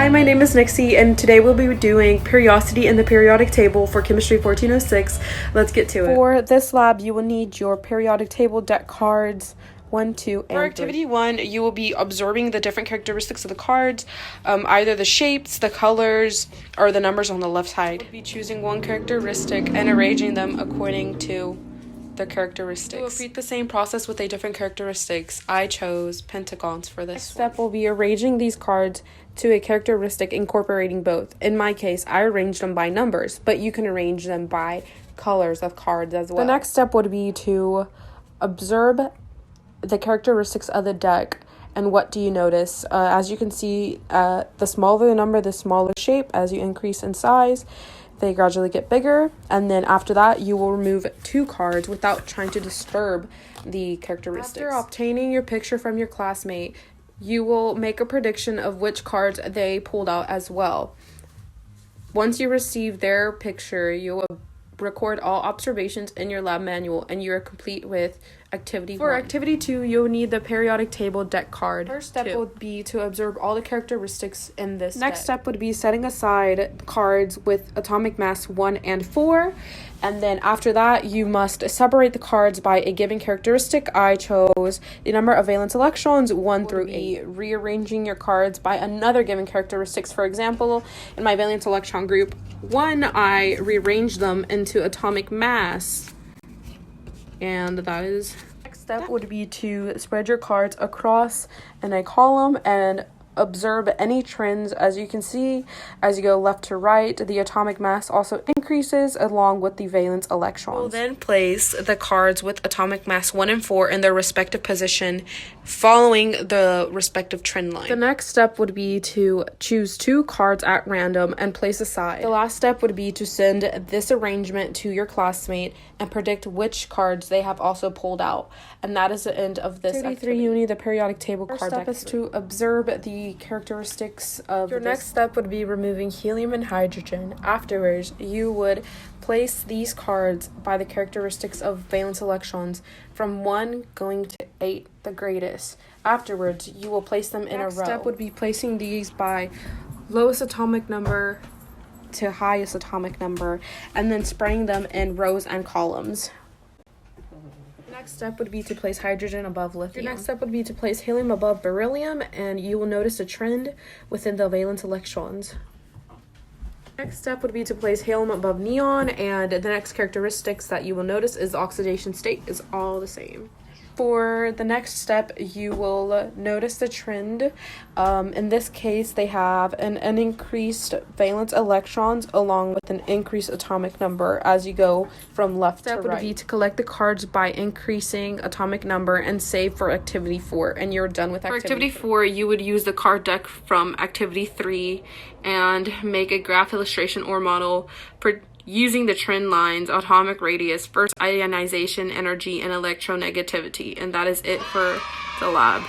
Hi, my name is Nixie, and today we'll be doing periodicity in the periodic table for Chemistry 1406. Let's get to it. For this lab, you will need your periodic table deck cards 1, 2, and 3. For activity 1, you will be observing the different characteristics of the cards, either the shapes, the colors, or the numbers on the left side. You'll be choosing one characteristic and arranging them according to the characteristics. We'll repeat the same process with a different characteristics. I chose pentagons for this. Next step will be arranging these cards to a characteristic incorporating both. In my case, I arranged them by numbers, but you can arrange them by colors of cards as well. The next step would be to observe the characteristics of the deck. And what do you notice? As you can see, the smaller the number, the smaller shape. As you increase in size, they gradually get bigger, and then after that you will remove 2 cards without trying to disturb the characteristics. After obtaining your picture from your classmate, you will make a prediction of which cards they pulled out as well. Once you receive their picture, you will record all observations in your lab manual, and you are complete with activity 1. For activity 2, you'll need the periodic table deck card. First step would be to observe all the characteristics in this Next step would be setting aside cards with atomic mass 1 and 4, and then after that you must separate the cards by a given characteristic. I chose the number of valence electrons 1 through 8. Rearranging your cards by another given characteristics. For example, in my valence electron group 1, I rearranged them into atomic mass. And that is next step would be to spread your cards across in a column and observe any trends. As you can see, as you go left to right, the atomic mass also increases along with the valence electrons. We'll then place the cards with atomic mass 1 and 4 in their respective position, following the respective trend line. The next step would be to choose 2 cards at random and place aside. The last step would be to send this arrangement to your classmate and predict which cards they have also pulled out. And that is the end of this activity. You need the periodic table card deck. First step is to observe the characteristics of your next step would be removing helium and hydrogen. Afterwards, you would place these cards by the characteristics of valence electrons from 1 going to 8, the greatest. Afterwards, you will place them in a row. Next step would be placing these by lowest atomic number to highest atomic number, and then spraying them in rows and columns. Next step would be to place hydrogen above lithium. Your next step would be to place helium above beryllium, and you will notice a trend within the valence electrons. Next step would be to place helium above neon, and the next characteristics that you will notice is the oxidation state is all the same. For the next step, you will notice the trend. In this case, they have an increased valence electrons along with an increased atomic number as you go from left to right. Step would be to collect the cards by increasing atomic number and save for activity 4, and you're done with activity. For activity 4, you would use the card deck from activity 3 and make a graph illustration or model for using the trend lines, atomic radius, first ionization energy, and electronegativity. And that is it for the lab.